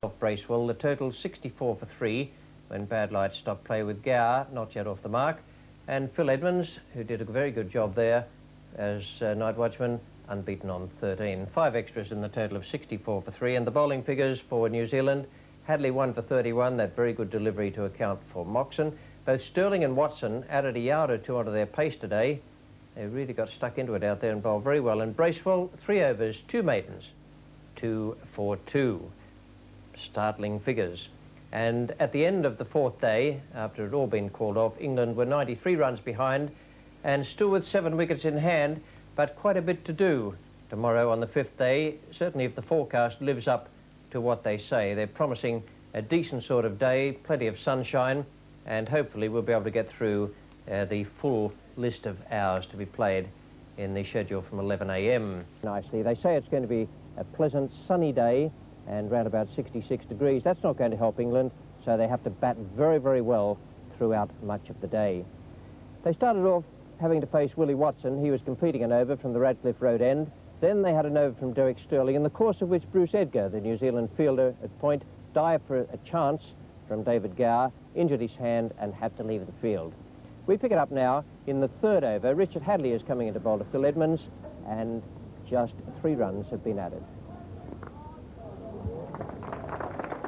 Off Bracewell, the total 64 for 3 when Bad Light stopped play with Gower, not yet off the mark, and Phil Edmonds, who did a very good job there as night watchman, unbeaten on 13. 5 extras in the total of 64 for 3, and the bowling figures for New Zealand: Hadley 1 for 31, that very good delivery to account for Moxon. Both Sterling and Watson added a yard or two onto their pace today. They really got stuck into it out there and bowled very well. And Bracewell, 3 overs, 2 maidens, 2 for 2. Startling figures. And at the end of the 4th day, after it had all been called off, England were 93 runs behind and still with 7 wickets in hand, but quite a bit to do tomorrow on the 5th day, certainly if the forecast lives up to what they say. They're promising a decent sort of day, plenty of sunshine, and hopefully we'll be able to get through the full list of hours to be played in the schedule from 11 a.m. Nicely. They say it's going to be a pleasant sunny day and round about 66 degrees. That's not going to help England, so they have to bat very, very well throughout much of the day. They started off having to face Willie Watson. He was completing an over from the Radcliffe Road end. Then they had an over from Derek Sterling, in the course of which Bruce Edgar, the New Zealand fielder at point, dived for a chance from David Gower, injured his hand and had to leave the field. We pick it up now in the 3rd over. Richard Hadley is coming into bowl to Phil Edmonds, and just 3 runs have been added.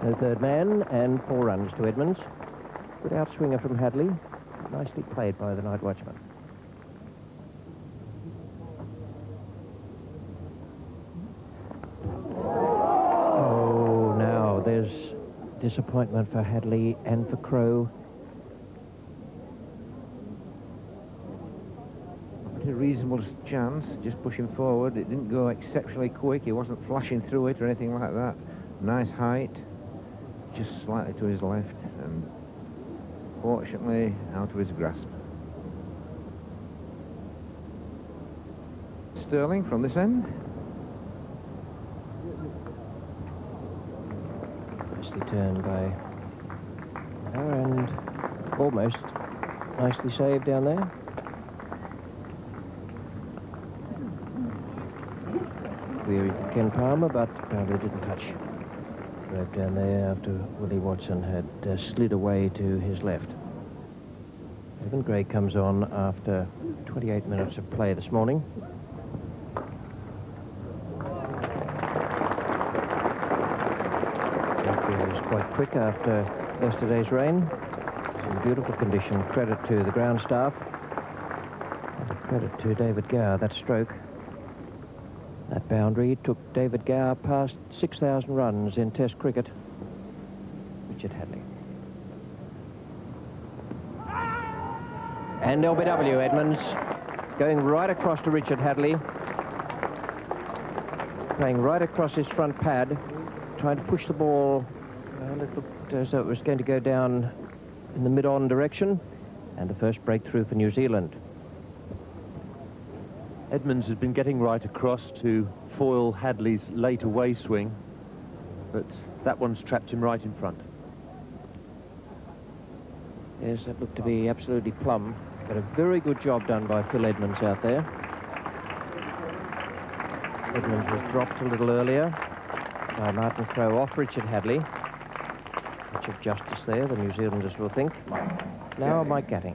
No 3rd man and 4 runs to Edmonds. Good outswinger from Hadley. Nicely played by the night watchman. Oh, now there's disappointment for Hadley and for Crow. A reasonable chance, just pushing forward. It didn't go exceptionally quick. He wasn't flashing through it or anything like that. Nice height, just slightly to his left, and fortunately out of his grasp. Sterling from this end. Nicely turned by and almost nicely saved down there. Wearied for Ken Palmer, but apparently didn't touch. Drove down there after Willie Watson had slid away to his left. Evan Gray comes on after 28 minutes of play this morning. It was quite quick after yesterday's rain. It's in beautiful condition. Credit to the ground staff. And a credit to David Gower, that stroke. That boundary took David Gower past 6,000 runs in Test cricket. Richard Hadley. And LBW Edmonds going right across to Richard Hadley. Playing right across his front pad, trying to push the ball. Well, it looked as though it was going to go down in the mid-on direction. And the first breakthrough for New Zealand. Edmonds had been getting right across to foil Hadley's late away swing, but that one's trapped him right in front. Yes, that looked to be absolutely plumb, but a very good job done by Phil Edmonds out there. Edmonds was dropped a little earlier by Martin Crowe off Richard Hadley. Much of justice there, the New Zealanders will think. Now Mike Gatting.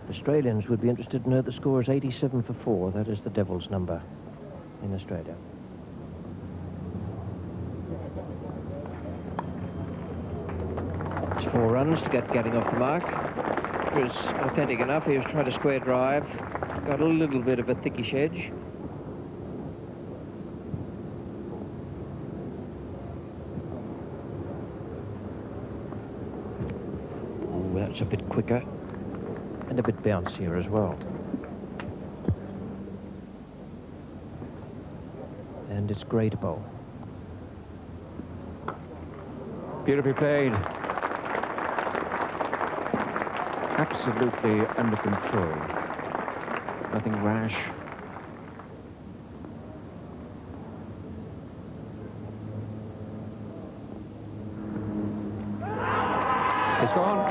Australians would be interested to know the score is 87 for 4. That is the Devil's number in Australia. It's 4 runs to get Gatting off the mark. It was authentic enough. He was trying to square drive. Got a little bit of a thickish edge. Ooh, that's a bit quicker. And a bit bouncier as well. And it's Gray to bowl. Beautifully played. Absolutely under control. Nothing rash. It's gone.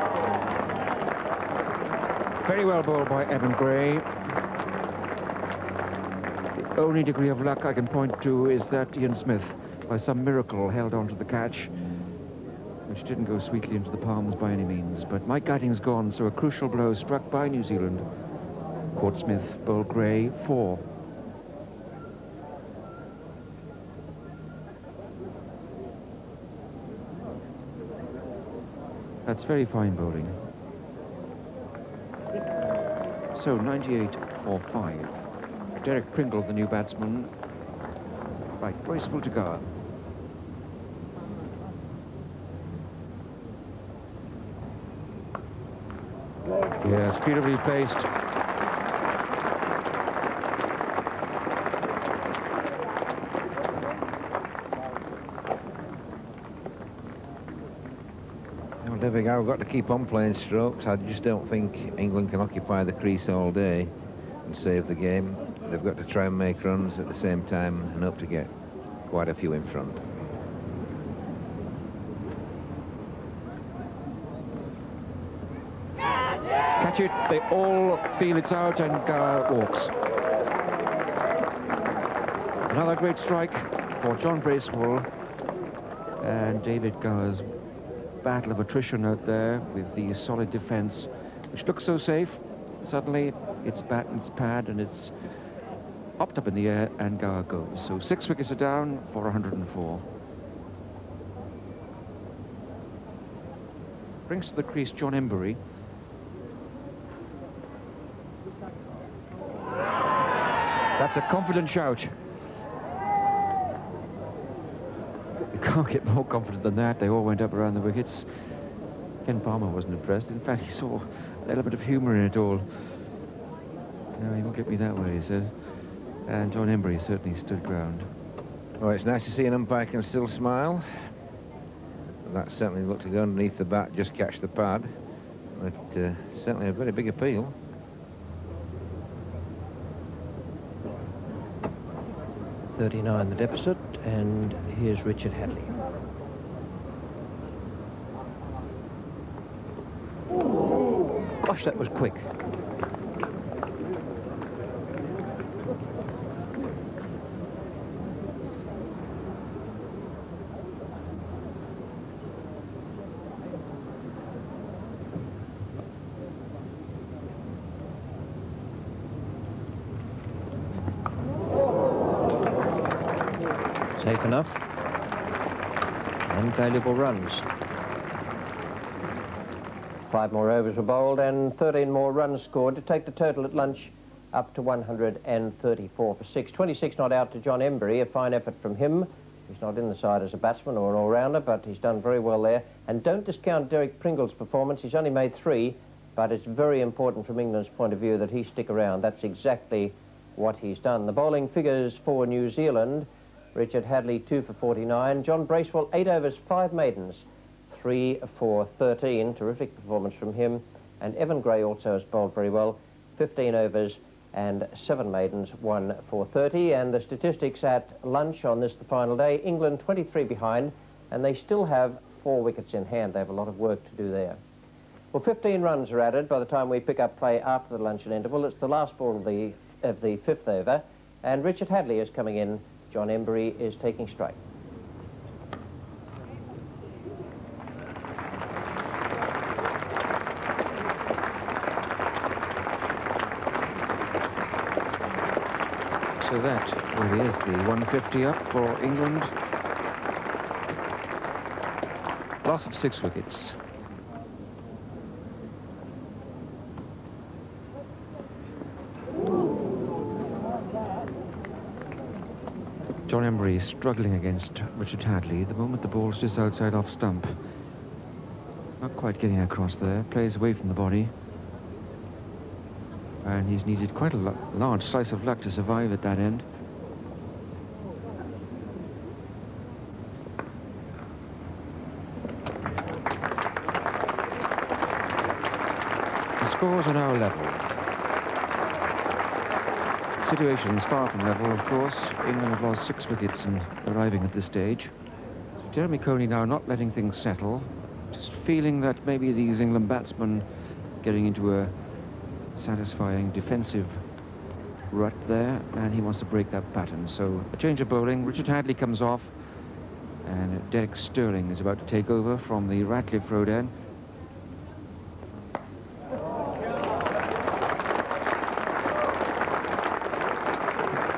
Very well bowled by Evan Gray. The only degree of luck I can point to is that Ian Smith by some miracle, held on to the catch, which didn't go sweetly into the palms by any means. But Mike Guyting's gone, so a crucial blow struck by New Zealand. Court Smith bowled Gray 4. That's very fine bowling. So 98 for 5. Derek Pringle, the new batsman, right, graceful to go. Yes, beautifully placed. Well, David Gow got to keep on playing strokes. I just don't think England can occupy the crease all day and save the game. They've got to try and make runs at the same time and hope to get quite a few in front. Catch it, they all feel it's out, and Gower walks. Another great strike for John Bracewell, and David Gower's battle of attrition out there with the solid defence, which looks so safe. Suddenly it's bat and it's pad, and it's hopped up in the air, and Gower goes. So 6 wickets are down for 104. Brings to the crease John Embury. That's a confident shout. You can't get more confident than that. They all went up around the wickets. Ken Palmer wasn't impressed. In fact, he saw an element of humour in it all. No, he won't get me that way, he says. And John Embury certainly stood ground. Oh, it's nice to see an umpire can still smile. That certainly looked to go underneath the bat, just catch the pad. But certainly a very big appeal. .39 the deficit, and here's Richard Hadley. Gosh, that was quick. Safe enough, and valuable runs. 5 more overs were bowled and 13 more runs scored to take the total at lunch up to 134 for 6. 26 not out to John Embury, a fine effort from him. He's not in the side as a batsman or an all-rounder, but he's done very well there. And don't discount Derek Pringle's performance. He's only made 3, but it's very important from England's point of view that he stick around. That's exactly what he's done. The bowling figures for New Zealand: Richard Hadley 2 for 49, John Bracewell 8 overs 5 maidens, 3 for 13, terrific performance from him, and Evan Gray also has bowled very well, 15 overs and 7 maidens, 1 for 30. And the statistics at lunch on this, the final day: England 23 behind, and they still have 4 wickets in hand. They have a lot of work to do there. Well, 15 runs are added by the time we pick up play after the luncheon interval. It's the last ball of the 5th over, and Richard Hadley is coming in. John Embury is taking strike. So that really is the 150 up for England. Loss of 6 wickets. John Embury struggling against Richard Hadley. The moment the ball's just outside off stump. Not quite getting across there. Plays away from the body. And he's needed quite a large slice of luck to survive at that end. The scores are now level. The situation is far from level, of course. England have lost 6 wickets in arriving at this stage. So Jeremy Coney now not letting things settle, just feeling that maybe these England batsmen getting into a satisfying defensive rut there, and he wants to break that pattern. So a change of bowling. Richard Hadley comes off, And Derek Sterling is about to take over from the Ratcliffe Road end.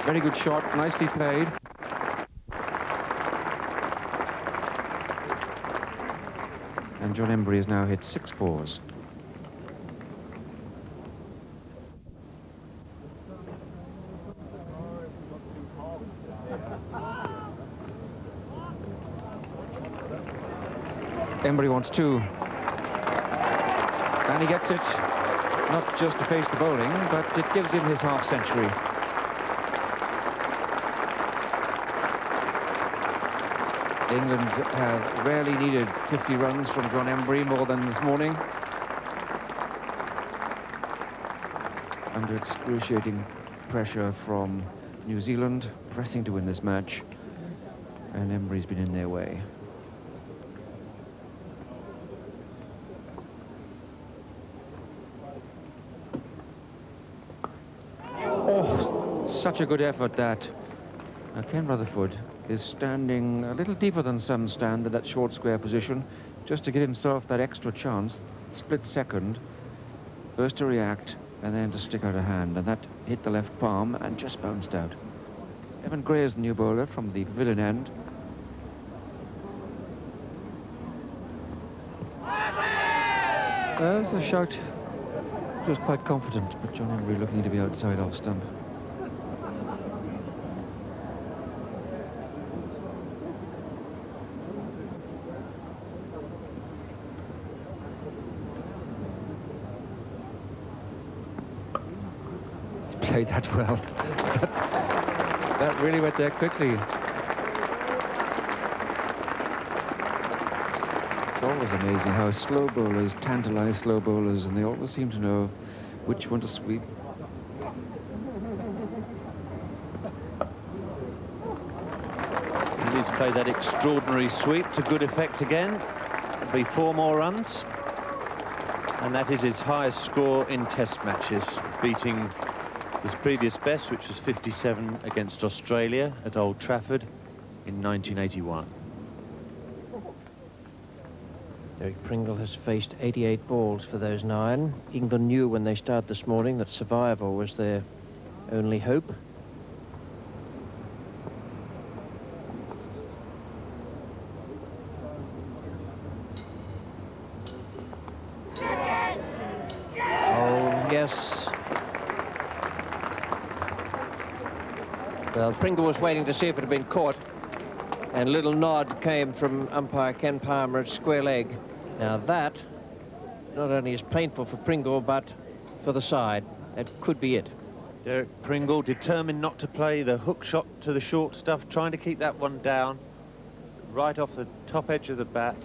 Very good shot, nicely played. And John Embury has now hit 6 fours. Embury wants 2. And he gets it, not just to face the bowling, but it gives him his half-century. England have rarely needed 50 runs from John Embury more than this morning. Under excruciating pressure from New Zealand, pressing to win this match, and Embury's been in their way. Oh, such a good effort that. Now Ken Rutherford is standing a little deeper than some stand in that short square position, just to give himself that extra chance, split second, first to react and then to stick out a hand, and that hit the left palm and just bounced out. Evan Gray is the new bowler from the Pavilion end. There's a shout. He was quite confident, but John Embury looking to be outside off stump. Played that well. That really went there quickly. It's always amazing how slow bowlers tantalize slow bowlers, and they always seem to know which one to sweep. And he's played that extraordinary sweep to good effect again. It'll be 4 more runs. And that is his highest score in Test matches, beating his previous best, which was 57 against Australia at Old Trafford in 1981. Derek Pringle has faced 88 balls for those 9. England knew when they started this morning that survival was their only hope. Oh, yes. Well, Pringle was waiting to see if it had been caught, and a little nod came from umpire Ken Palmer at square leg. Now that not only is painful for Pringle, but for the side. That could be it. Derek Pringle determined not to play the hook shot to the short stuff, trying to keep that one down, right off the top edge of the bat.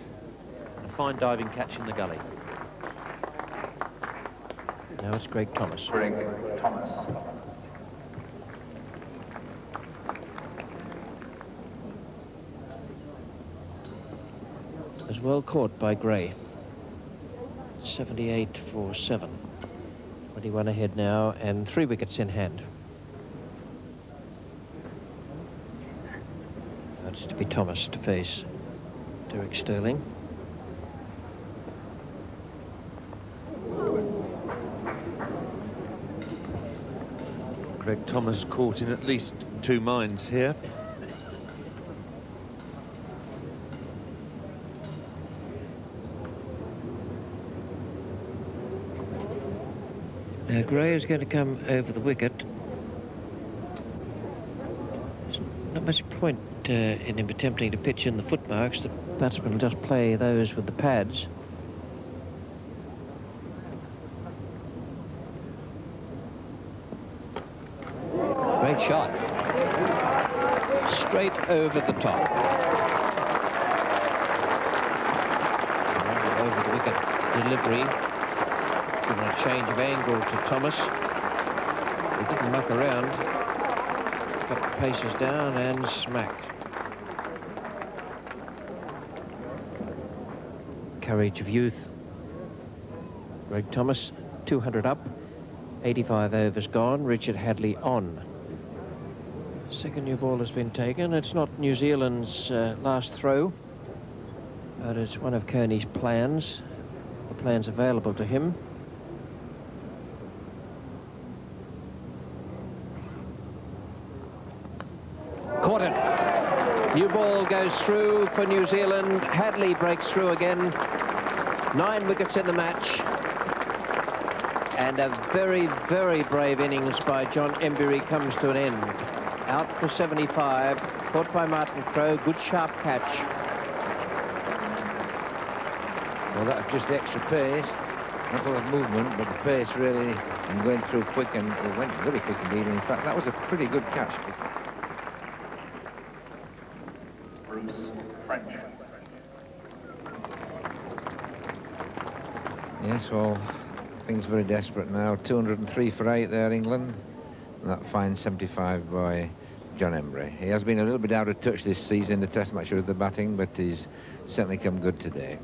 A fine diving catch in the gully. Now it's Greg Thomas. Greg Thomas. Was well caught by Gray. 78 for 7. 21 ahead now, and 3 wickets in hand. Now it's to be Thomas to face Derek Sterling. Greg Thomas caught in at least 2 minds here. Now Gray is going to come over the wicket. There's not much point in him attempting to pitch in the footmarks. The batsman will just play those with the pads. Great shot. Straight over the top. Over the wicket delivery. Given a change of angle to Thomas. He didn't muck around. Got the paces down and smack. Courage of youth. Greg Thomas, 200 up. 85 overs gone. Richard Hadley on. Second new ball has been taken. It's not New Zealand's last throw, but it's one of Kearney's plans, the plans available to him. Caught it. New ball goes through for New Zealand. Hadley breaks through again. 9 wickets in the match. And a very, very brave innings by John Emburey comes to an end. Out for 75, caught by Martin Crowe. Good sharp catch. Well, that was just the extra pace. Not a lot of movement, but the pace really, and going through quick, and it went very quick indeed. In fact, that was a pretty good catch. Yes, well, things very desperate now. 203 for 8 there, England. And that fine 75 by John Emburey. He has been a little bit out of touch this season in the test match with the batting, but he's certainly come good today.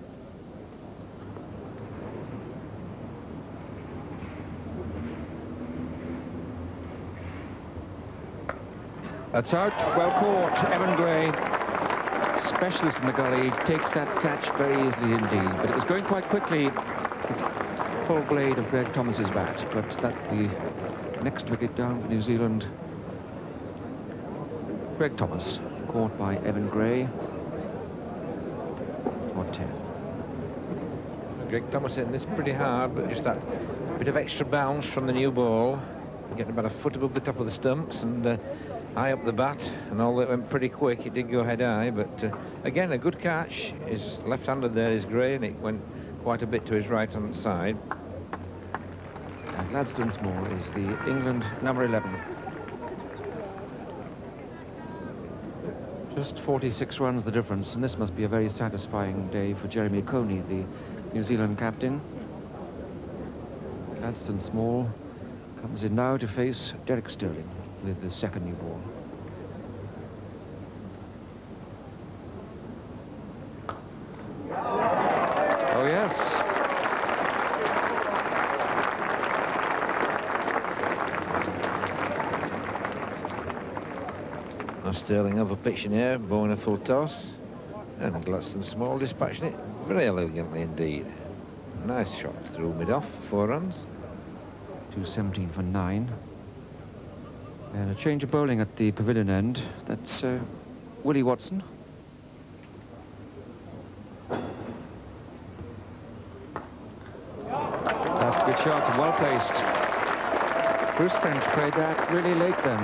That's out, well caught. Evan Gray, specialist in the gully, takes that catch very easily indeed. But it was going quite quickly, the full blade of Greg Thomas's bat. But that's the next wicket down for New Zealand. Greg Thomas, caught by Evan Gray. For 10. Greg Thomas hitting this pretty hard, but just that bit of extra bounce from the new ball. Getting about a foot above the top of the stumps and high up the bat, and all that went pretty quick. It did go head high, but again, a good catch. His left-handed there is Gray, and it went quite a bit to his right-hand side. And Gladstone Small is the England number 11. Just 46 runs the difference, and this must be a very satisfying day for Jeremy Coney, the New Zealand captain. Gladstone Small comes in now to face Derek Sterling with the second new ball. Oh, yes. Now Sterling over pitching here, bowling a full toss, and Gladstone Small dispatching it very elegantly indeed. Nice shot through mid-off, 4 runs. 217 for 9. And a change of bowling at the pavilion end. That's Willie Watson. That's a good shot and well placed. Bruce French played that really late then.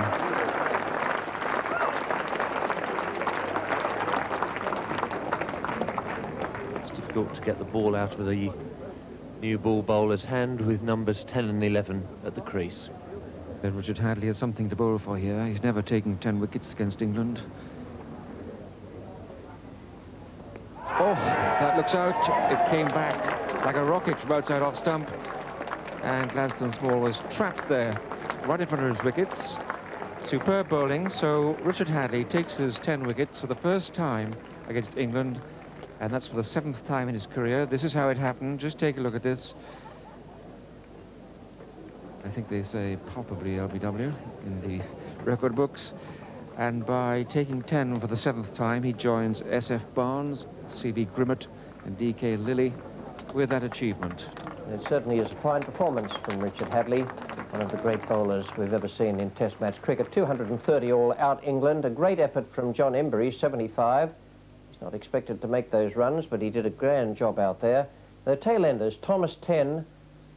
It's difficult to get the ball out of the new ball bowler's hand with numbers 10 and 11 at the crease. Richard Hadley has something to bowl for here. He's never taken 10 wickets against England. Oh, that looks out. It came back like a rocket from outside off stump. And Gladstone Small was trapped there, right in front of his wickets. Superb bowling. So Richard Hadley takes his 10 wickets for the first time against England. And that's for the 7th time in his career. This is how it happened. Just take a look at this. I think they say palpably LBW in the record books. And by taking 10 for the 7th time, he joins SF Barnes, C.B. Grimmett and D.K. Lilly with that achievement. It certainly is a fine performance from Richard Hadley, one of the great bowlers we've ever seen in Test match cricket. 230 all out England. A great effort from John Emburey, 75. He's not expected to make those runs, but he did a grand job out there. The tail enders, Thomas 10,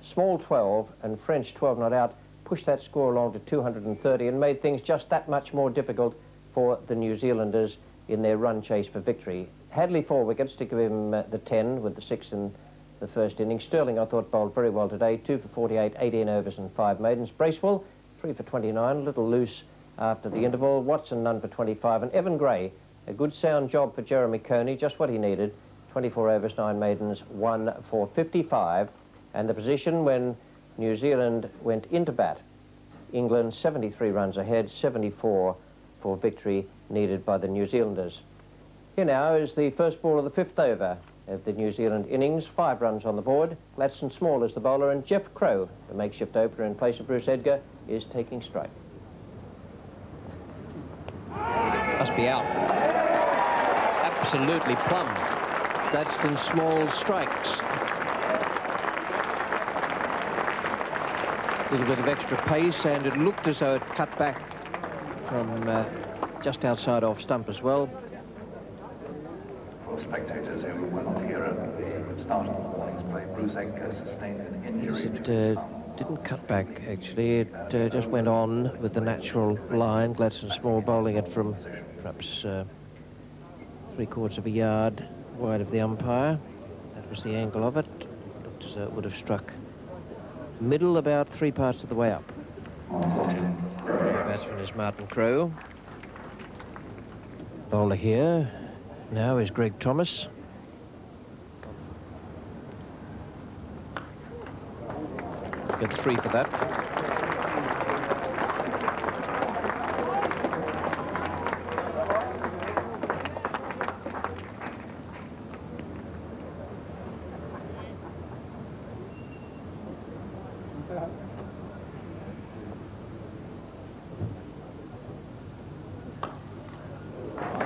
Small 12 and French 12 not out, pushed that score along to 230 and made things just that much more difficult for the New Zealanders in their run chase for victory. Hadley 4 wickets to give him the 10 with the 6 in the first innings. Sterling, I thought, bowled very well today. 2 for 48, 18 overs and 5 maidens. Bracewell, 3 for 29, a little loose after the interval. Watson, none for 25. And Evan Gray, a good sound job for Jeremy Coney, just what he needed. 24 overs, 9 maidens, 1 for 55. And the position when New Zealand went into bat, England 73 runs ahead, 74 for victory needed by the New Zealanders. Here now is the first ball of the 5th over of the New Zealand innings. 5 runs on the board. Gladstone Small is the bowler, and Jeff Crowe, the makeshift opener in place of Bruce Edgar, is taking strike. Must be out. Absolutely plumb. Gladstone Small strikes. A little bit of extra pace, and it looked as though it cut back from just outside off stump as well. For spectators who were not here at the start of the morning's play, Bruce Edgar sustained an injury. It didn't cut back, actually. It just went on with the natural line. Gladstone Small bowling it from perhaps 3/4 of a yard wide of the umpire. That was the angle of it. Looked as though it would have struck middle about 3 parts of the way up. The batsman is Martin Crowe. Bowler here now is Greg Thomas. Get 3 for that.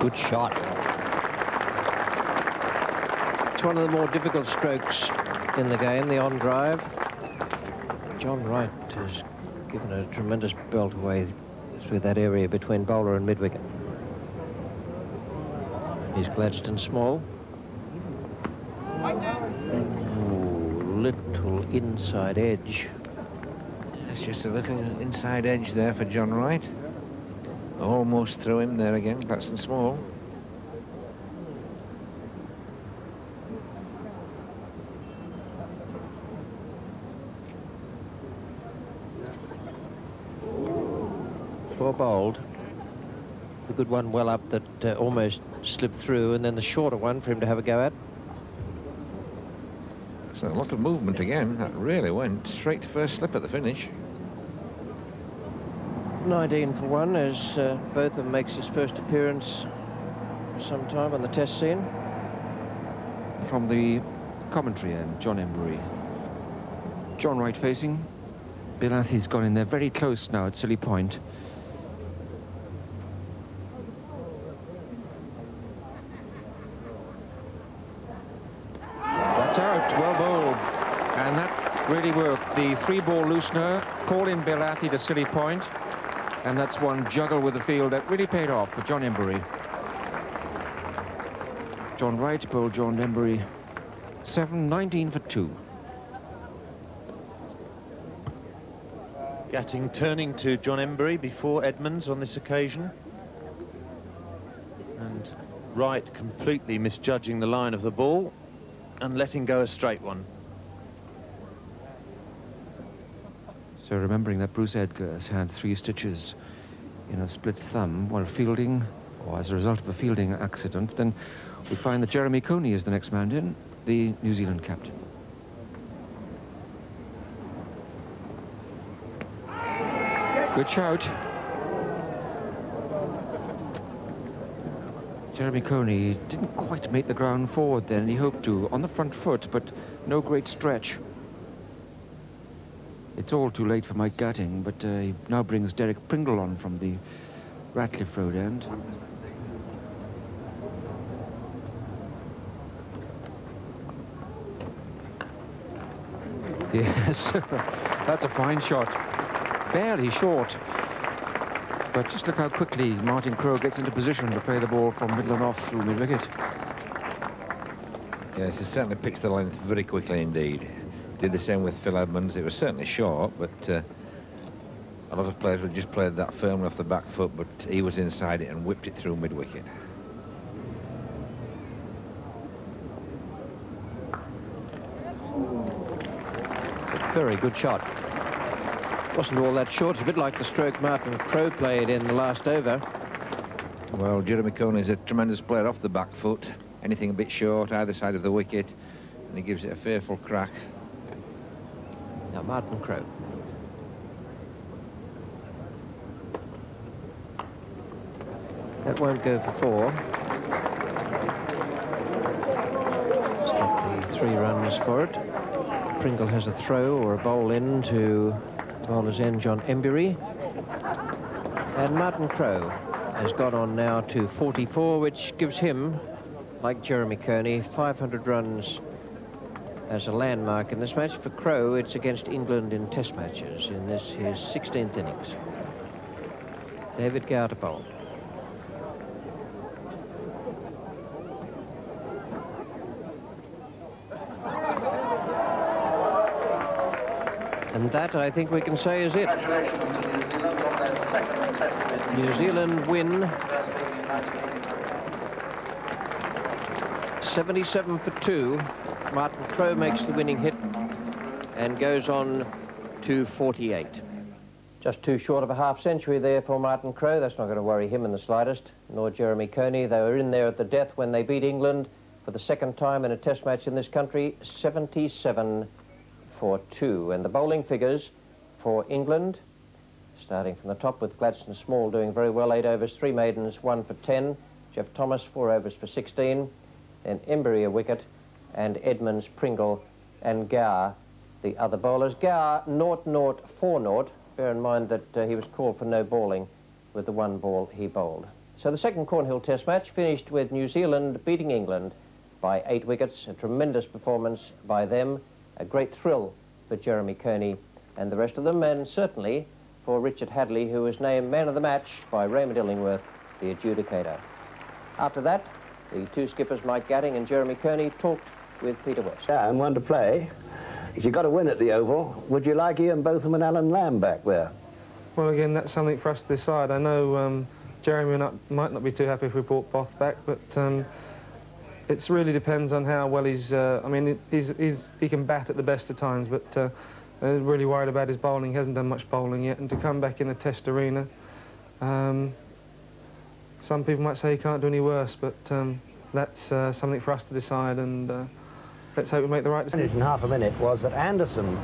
Good shot. It's one of the more difficult strokes in the game, the on drive. John Wright has given a tremendous belt away through that area between bowler and mid-wicket. Here's Gladstone Small. Ooh, little inside edge. It's just a little inside edge there for John Wright. Almost through him there again, Gladstone Small. Well bowled. The good one well up that almost slipped through, and then the shorter one for him to have a go at. So a lot of movement again. That really went straight to first slip at the finish. 19 for 1 as Botham makes his first appearance sometime on the test scene. From the commentary end, John Embury. John Wright facing. Bill Athey's gone in there very close now at Silly Point. That's out, well bowled. And that really worked. The 3-ball loosener, call in Bill Athey to Silly Point. And that's one juggle with the field that really paid off for John Embury. John Wright bowled John Embury 19 for 2. Gatting turning to John Embury before Edmonds on this occasion. And Wright completely misjudging the line of the ball and letting go a straight one. So remembering that Bruce Edgar has had 3 stitches in a split thumb while fielding, or as a result of a fielding accident, then we find that Jeremy Coney is the next man in, the New Zealand captain. Good shout. Jeremy Coney didn't quite make the ground forward then. He hoped to, on the front foot, but no great stretch. It's all too late for Mike Gatting, but he now brings Derek Pringle on from the Ratcliffe Road end. Yes, that's a fine shot. Barely short. But just look how quickly Martin Crowe gets into position to play the ball from middle and off through mid-wicket. Yes, it certainly picks the length very quickly indeed. Did the same with Phil Edmonds. It was certainly short, but a lot of players would just play that firmly off the back foot, but he was inside it and whipped it through mid-wicket. Very good shot. Wasn't all that short. It's a bit like the stroke Martin Crowe played in the last over. Well, Jeremy Coney is a tremendous player off the back foot. Anything a bit short, either side of the wicket, and he gives it a fearful crack. Now Martin Crowe. That won't go for 4. Let's get the 3 runs for it. Pringle has a throw or a bowl in to bowler's end John Embury. And Martin Crowe has gone on now to 44, which gives him, like Jeremy Kearney, 500 runs as a landmark in this match. For Crowe, it's against England in test matches in this his 16th innings. David Gower to bowl. And that, I think we can say, is it. New Zealand win 77 for 2. Martin Crowe makes the winning hit and goes on to 48. Just too short of a half century there for Martin Crowe. That's not going to worry him in the slightest, nor Jeremy Kearney. They were in there at the death when they beat England for the second time in a test match in this country, 77 for 2. And the bowling figures for England, starting from the top with Gladstone Small doing very well, 8 overs, 3 maidens, 1 for 10. Jeff Thomas, 4 overs for 16. Then Embury a wicket, and Edmonds, Pringle and Gower the other bowlers. Gower 0-0 4-0. Bear in mind that he was called for no bowling with the 1 ball he bowled. So the second Cornhill Test match finished with New Zealand beating England by 8 wickets. A tremendous performance by them. A great thrill for Jeremy Kearney and the rest of them, and certainly for Richard Hadley, who was named man of the match by Raymond Illingworth, the adjudicator. After that, the two skippers, Mike Gatting and Jeremy Kearney, talked with Peter West. Yeah, and one to play. If you got to win at the Oval, would you like Ian Botham and Alan Lamb back there? Well, again, that's something for us to decide. I know Jeremy might not be too happy if we brought Both back, but it really depends on how well he's... I mean, he can bat at the best of times, but really worried about his bowling. He hasn't done much bowling yet, and to come back in the Test arena, some people might say he can't do any worse, but that's something for us to decide, and let's hope we make the right decision. In half a minute was that Anderson